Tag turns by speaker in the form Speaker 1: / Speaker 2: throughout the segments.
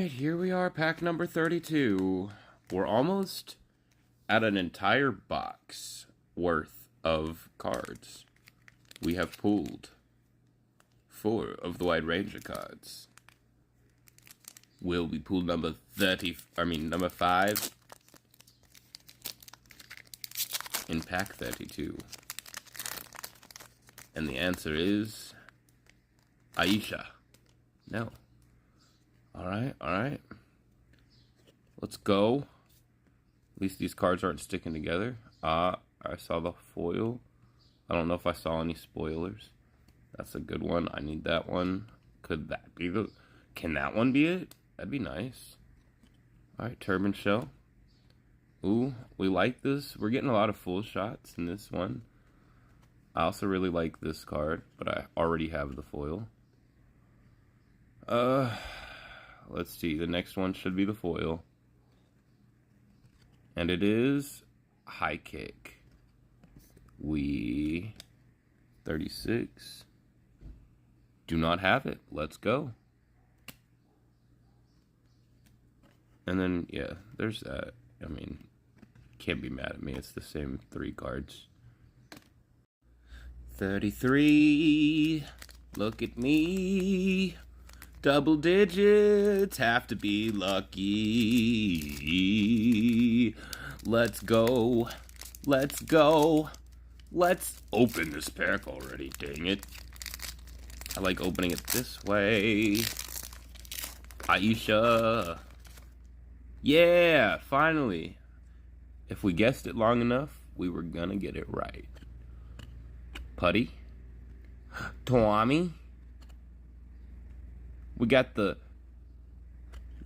Speaker 1: Alright, here we are, pack number 32. We're almost at an entire box worth of cards. We have pulled 4 of the wide range of cards. Will we pull number 5 in pack 32? And the answer is Aisha. No. Alright. Let's go. At least these cards aren't sticking together. I saw the foil. I don't know if I saw any spoilers. That's a good one. I need that one. Could that be the... Can that one be it? That'd be nice. Alright, Turban Shell. Ooh, we like this. We're getting a lot of full shots in this one. I also really like this card, but I already have the foil. Let's see. The next one should be the foil. And it is High Kick. 36. Do not have it. Let's go. And then, yeah, there's that. I mean, can't be mad at me. It's the same 3 cards. 33. Look at me. Double digits, have to be lucky. Let's go. Let's open this pack already, dang it. I like opening it this way. Aisha. Yeah, finally. If we guessed it long enough, we were gonna get it right. Putty. Tommy. We got they're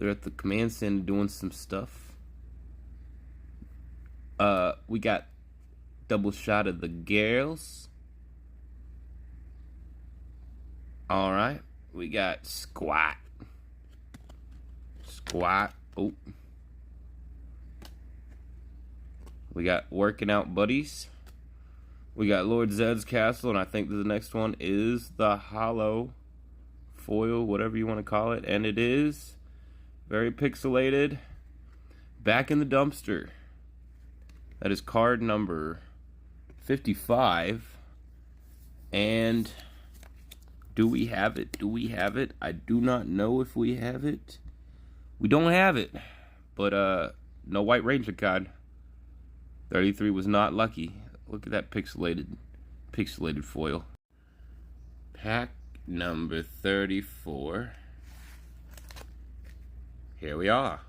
Speaker 1: at the command center doing some stuff. We got double shot of the girls. Alright. We got Squat. Oh. We got Working Out Buddies. We got Lord Zed's Castle, and I think the next one is the Hollow foil, whatever you want to call it, and it is very pixelated. Back in the Dumpster. That is card number 55. And do we have it? I do not know if we have it. We don't have it, but no White Ranger card. 33 was not lucky. Look at that pixelated foil. Pack number 34. Here we are.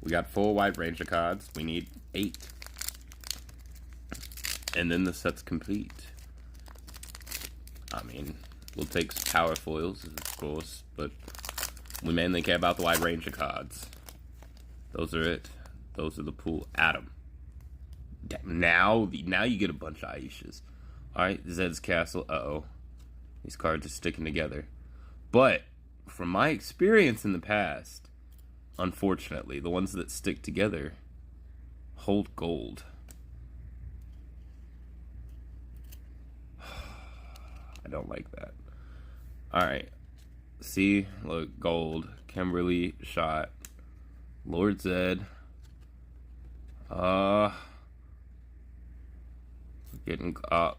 Speaker 1: We got 4 White Ranger cards. We need 8. And then the set's complete. I mean, we'll take some power foils, of course, but we mainly care about the White Ranger cards. Those are it. Those are the pool. Adam. Now you get a bunch of Aishas. Alright, Zed's Castle. Uh-oh. These cards are sticking together. But, from my experience in the past, unfortunately, the ones that stick together hold gold. I don't like that. Alright. See? Look, gold. Kimberly shot. Lord Zed. We're getting up.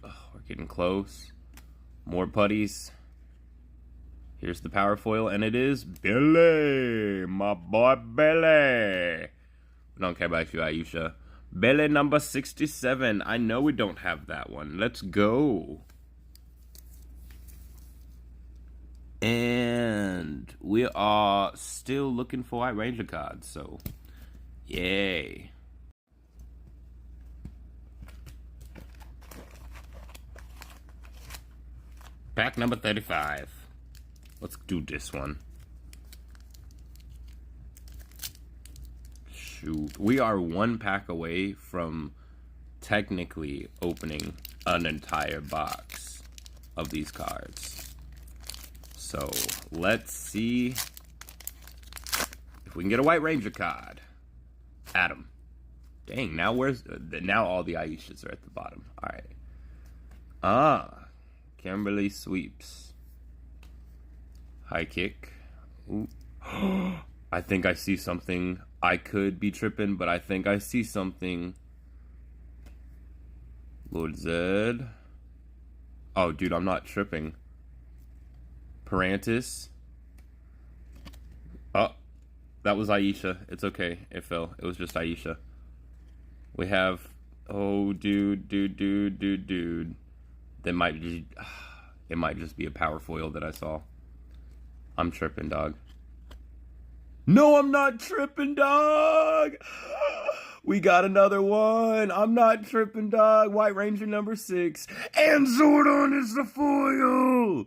Speaker 1: We're getting close. More putties. Here's the power foil, and it is Billy, my boy Billy. We don't care about you, Aisha. Billy number 67. I know we don't have that one. Let's go. And we are still looking for White Ranger cards, so yay. Pack number 35. Let's do this one. Shoot. We are 1 pack away from technically opening an entire box of these cards. So, let's see if we can get a White Ranger card. Adam. Dang, now now all the Aishas are at the bottom. Alright. Kimberly Sweeps. High kick. Ooh. I think I see something. I could be tripping, but I think I see something. Lord Zed. Oh, dude, I'm not tripping. Parantis. Oh, that was Aisha. It's okay. It fell. It was just Aisha. We have... Oh, dude. That might be... It might just be a power foil that I saw. I'm tripping, dog. No, I'm not tripping, dog! We got another one. I'm not tripping, dog. White Ranger number 6. And Zordon is the foil!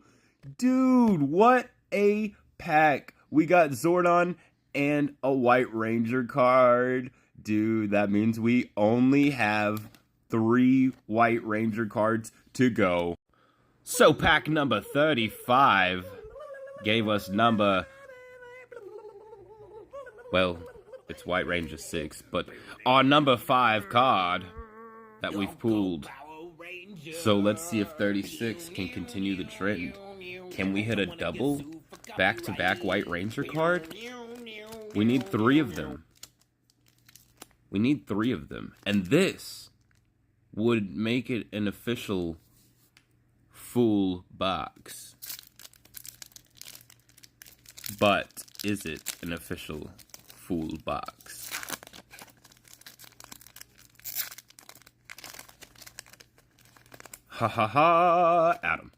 Speaker 1: Dude, what a pack. We got Zordon and a White Ranger card. Dude, that means we only have 3 White Ranger cards to go. So pack number 35 gave us number... Well, it's White Ranger 6, but our number 5 card that we've pulled. So let's see if 36 can continue the trend. Can we hit a double back-to-back White Ranger card? We need 3 of them. We need 3 of them. And this would make it an official full box. But is it an official full box? Ha ha ha! Adam.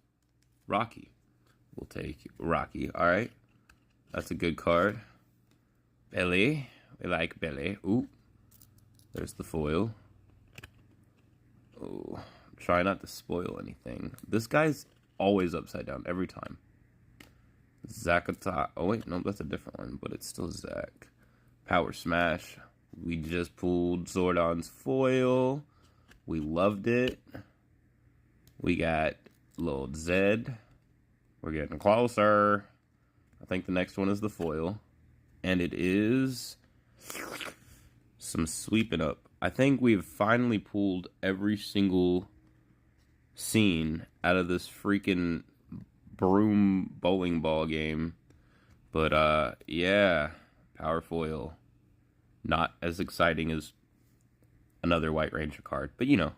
Speaker 1: Rocky. We'll take Rocky. Alright. That's a good card. Billy. We like Billy. Ooh. There's the foil. Oh. Try not to spoil anything. This guy's always upside down every time. Zakata. Oh wait, no, that's a different one, but it's still Zach. Power Smash. We just pulled Zordon's foil. We loved it. We got Lord Zed. We're getting closer. I think the next one is the foil. And it is some sweeping up. I think we've finally pulled every single scene out of this freaking broom bowling ball game. But yeah, power foil. Not as exciting as another White Ranger card, but you know,